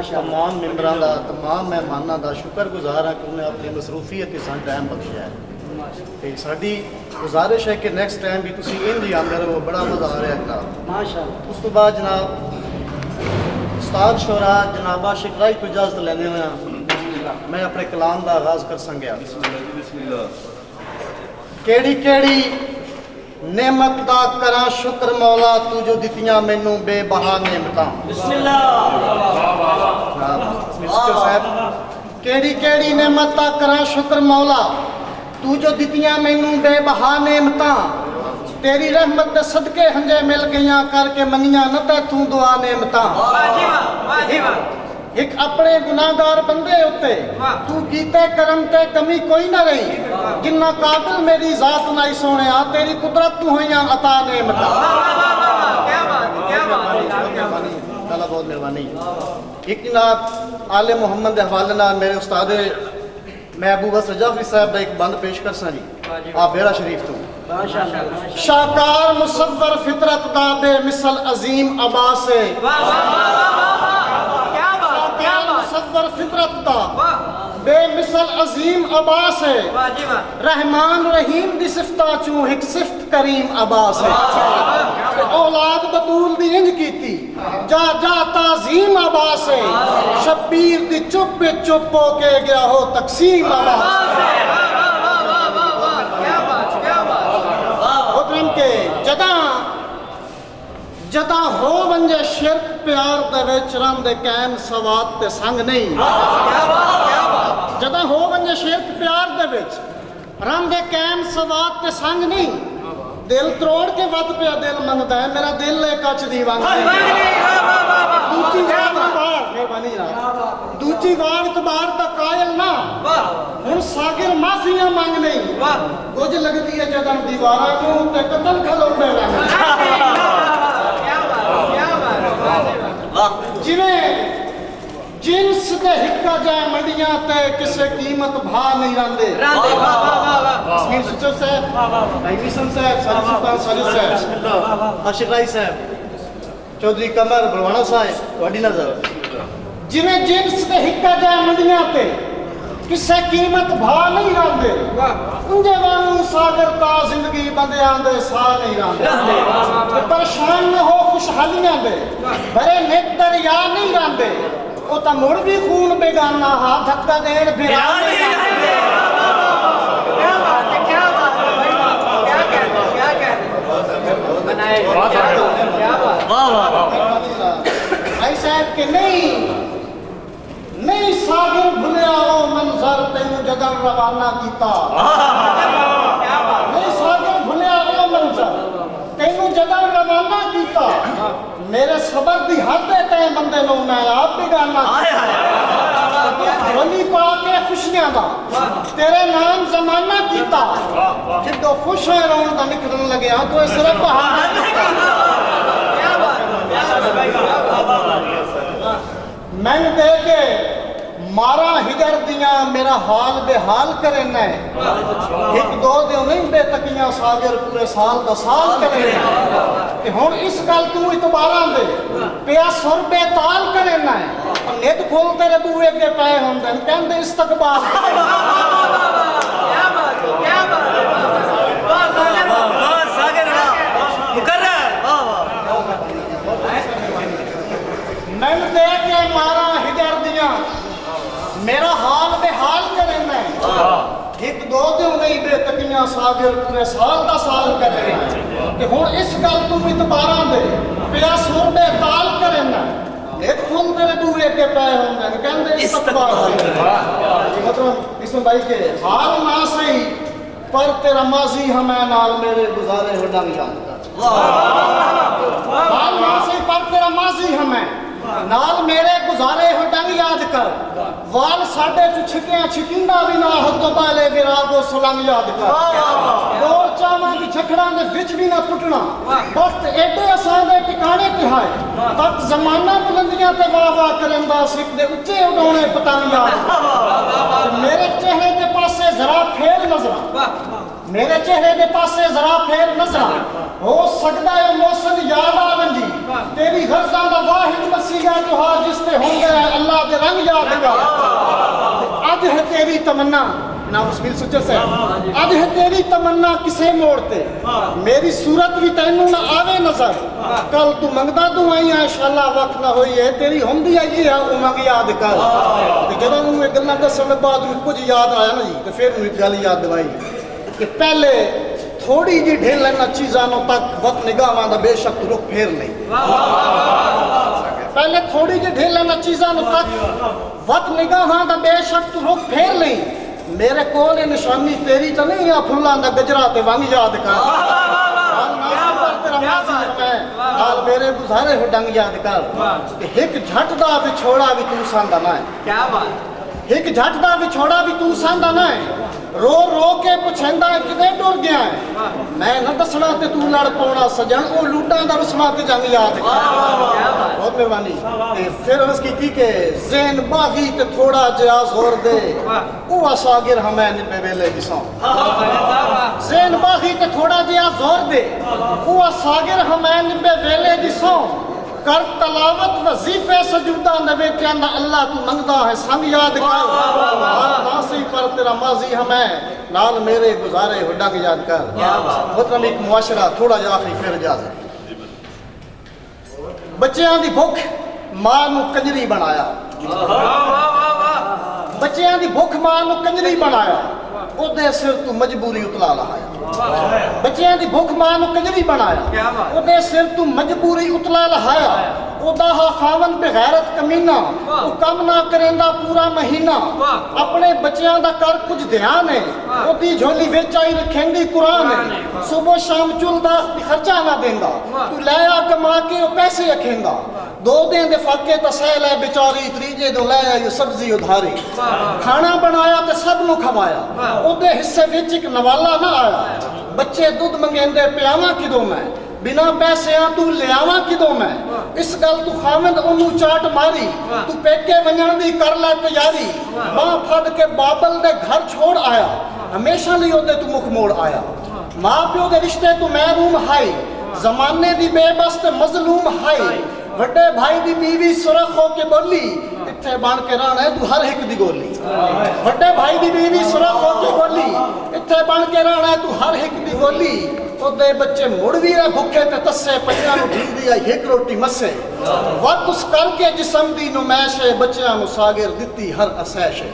तमाम मेंबरां दा तमाम मेहमानां दा शुक्रगुजार हाँ कि उन्हें अपनी मसरूफियत के साथ टाइम बख्शिया है। तो साड़ी गुजारिश है कि नेक्स्ट टाइम भी तुसी इंज ही आंदे रहो, बड़ा मज़ा आ रहा है जनाब माशाअल्लाह। उस तो बाद जनाब उस्ताद शोरा जनाबा शिकराई को इजाज़त लेने हुए मैं अपने कलाम का आगाज़ कर संगया। केड़ी केड़ी नेमत दा करा शुक्र मौला तू जो दितियां मैनू बेबहा नेमतां। केड़ी केड़ी नेमत दा करा शुक्र मौला तू जो दितियां मैनू बेबहा नेमतां। तेरी रहमत दे सदके हंजे मिल गईयां करके मंगियां न ते तू दुआ नेमतां। एक अपने गुनाहगार बंदे उत्ते तू कीते करम ते कमी कोई ना रही। जिन्ना काबिल मेरी जात नाई सोने तेरी कुदरत तू होइयां अता नेमतां। बहुत मेहरबानी। एक जनाब आले मोहम्मद के हवाले नाल मेरे उस्ताद महबूब जाफरी साहब का एक बंद पेश कर सा जी आप बेड़ा शरीफ तो। शाकार मुसव्वर फितरत दा बेमिसल अजीम अब्बास से मुसव्वर फितरत दा बेमिसल अजीम अब्बास है। रहमान रहीम दी सिफता चू एक सिफत करीम अब्बास है। औलाद बतूल दी इंज कीती जा जा ताजीम अब्बास है। शब्बीर दी चुप चुप हो के गया हो तकसीम अब्बास के जदा जदा हो वंजे शिरक प्यार दे विच रंदे कैम सवात ते संग नहीं। जदा हो वंजे शिरक प्यार दे विच रंदे कैम सवात ते संग नहीं। दिल तरोड़ के वध पिया दिल मंगदा है मेरा दिल है कच दी वांग। दूजी वार इतबार दा कायल ना हुण सागिर माफियां मंग नहीं। कुछ लगदी है जदों दीवारां नूं ते कतल खलोंदे जिवें जिन्स दे हिक्का जाए मंडियां ते किसे कीमत भा नहीं रंदे। तस्मीर सुचो साहब भाई मिशन साहब साजिद सुल्तान साजिद साहब आशिक राई साहब चौधरी कमर बलवाना साहब वाडी नजर जिवें जिन्स दे हिक्का जाए मंडियां ते किसे कीमत भा नहीं रंदे। उंजे वांगू सागर ता जिंदगी बंदियां दे सा नहीं रंदे। परेशान न हो खुशहालियां दे भरे नेक दरिया नहीं रंदे। ओ ता मुड़ भी खून बेगाना हाथ धक्का देण फिरा नहीं रंदे। क्या बात है क्या बात है भाई क्या कहते क्या कहते बनाए क्या बात वाह वाह भाई साहब के नहीं सागिर भुलिया वो मंजर तेनू जदन रवाना कीता। नहीं सागिर भुलिया वो मंजर तेनू जदन रवाना कीता। मेरे सबर दी हद है तय बंदे नो मैं आप बेगाना वली पा के खुशियां दा तेरे नाम जमाना कीता। जिद्दो खुश है रोन दा निकलन लगे तो सिर्फ मैं दे के मारा हिजर दिया मेरा हाल बेहाल करे न एक दो दिन नहीं बेतकियां सागर पूरे साल दा साल करे ते हुण इस गल तू इतबारा दे पिया सुर बेताल करे न नित खोल तेरे बूहे अगे पे होंदे कहंदे इस्तकबाल। क्या बात क्या बात वाह सागर वाह मुकर्रर मैं दे के मारा हिजर दिया मेरा हाल बेहाल करे मैं एक दो दिन नहीं बेतकियां सागर पूरे साल का साल करे ते हुण इस गल तू इतबारा दे पिया सुर बेताल करे ना एक फूल तेरे बूहे के पे होंगे कहंदे इस्तकबाल। मतलब इसमें भाई के हाल ना सही पर तेरा माजी हमें नाल मेरे गुजारे हो डांग हाल ना सही पर तेरा माजी हमें नाल मेरे गुजारे हो डंग याद कर। वाल साडे चु छिकियां छिकिंदा भी ना हो तो पहले विरागो सुलंग याद कर। और चावां दी छखड़ां दे विच भी ना टुटना वक्त एडे असां दे ठिकाने ते हाय तक जमाना बुलंदियां ते वाह वाह करंदा सिक दे उच्चे उड़ाउने पतंग याद। मेरे चेहरे दे पासे जरा फेर नजरा मेरे चेहरे दे पासे जरा फेर नजरा हो सकदा है मौसम याद आ वंजी तेरी गर्ज़ां दा वाहिद मसीहा जो हा जिस ते होंदे अल्लाह आज रंग याद कर, आज है तेरी तमन्ना ना उस्मिल सुचर से, आज है तेरी तमन्ना किसे मोड़ते, मेरी सूरत भी तैनू ना आवे नजर, कल तू मंगदा दुआइयां इंशाअल्लाह वक्त ना होई है तेरी हुंदी आई है उमंग याद कर। ते जदों मैं ये गल्लां दस्सण दे बाद कुछ याद आया ना जी, तो फिर मैं गल याद दिवाई कि पहले थोड़ी जी ढेर लेना चीज़ां तक वक्त निगाहां दा बेशक रुख फेर नहीं, पहले थोड़ी जी ढेर लेना चीज़ां तक वक्त निगाहां दा बेशक रुख फेर नहीं, मेरे कोल निशानी तेरी तो नहीं आ फुल्लां दा गजरा ते वंग याद कर, मेरे गुजारे हो डंग याद कर, एक झट दा विछोड़ा भी तू सांदा ना है, क्या बात, एक झट दा विछोड़ा भी तू सांदा ना है, रो रो के पुछेंदा किते डुर गया है, मैं न दसना ते तू लड़ पाउणा सजन ओ लूटां दा रस्मा ते जंग याद कर, बहुत मेहरबानी। ते फिर उसकी की के ज़हन बागी ते थोड़ा जिया जोर दे ओ असागिर हमें निबे वेले दिसों, ज़हन बागी ते थोड़ा जिया जोर दे ओ असागिर हमें निबे वेले दिसों, कर तलावत वजीफे सजूदा नबे कहना अल्लाह तू मंगदा है संग याद कर, ना सही पर तेरा माजी हमें नाल मेरे गुजारे हो डंग याद कर। मतलब एक मुआशरा थोड़ा जा आखिरी फिर इजाजत, बच्चियां दी भुख मां नू कंजरी बनाया, बच्चियां दी भुख मां नू कंजरी बनाया, ओदे सिर तू मजबूरी उतला लहाया, बच्चियां दी भुख मां नू कंजरी बनाया, ओदे सिर तू मजबूरी उतला लहाया, ओदा हा खावन बेगैरत कमीना, ओ कम ना करेंदा पूरा महीना, अपने बच्चियां दा कर कुछ ध्यान है, ओदी झोली विच आई रखेंदी कुरान है, सुबह शाम चुलदा खर्चा ना देंदा, तू लाया कमा के ओ पैसे रखेंदा, दो दिन दे फाके तसैल है बेचारी, त्रीजे दो ले आई सब्जी उधारी, खाना बनाया ते सब नू खवाया, ओदे हिस्से विच एक नवाला ना आया, बच्चे दुध मंगेंदे पियावा किदों मैं, बिना पैसियां तू लियावा किदों मैं, इस गल तू खाविंद ओनू चाट मारी, तू पेके वंजण दी कर लै तैयारी, मां फड़ के बाबल दे घर छोड़ आया, हमेशा लिए ओदे तू मुख मोड़ आया, मां प्यो दे रिश्ते तू महरूम हाई, जमाने दी बेबस ते मजलूम हाई, वड्डे भाई दी बीवी सुरख हो के बोली, इत्थे बन के रहना है तू हर एक दी गोली, वड्डे भाई दी बीवी सुरख हो के बोली, इत्थे बन के रहना है तू हर एक दी गोली, ओदे बच्चे मुड़ भी रहे भुखे ते तस्से, पइयां नू ढींदी आई एक रोटी मस्से, वक्त उस करके जिस्म दी नुमैश है, बच्चियां नू सागिर दित्ती हर असैश है।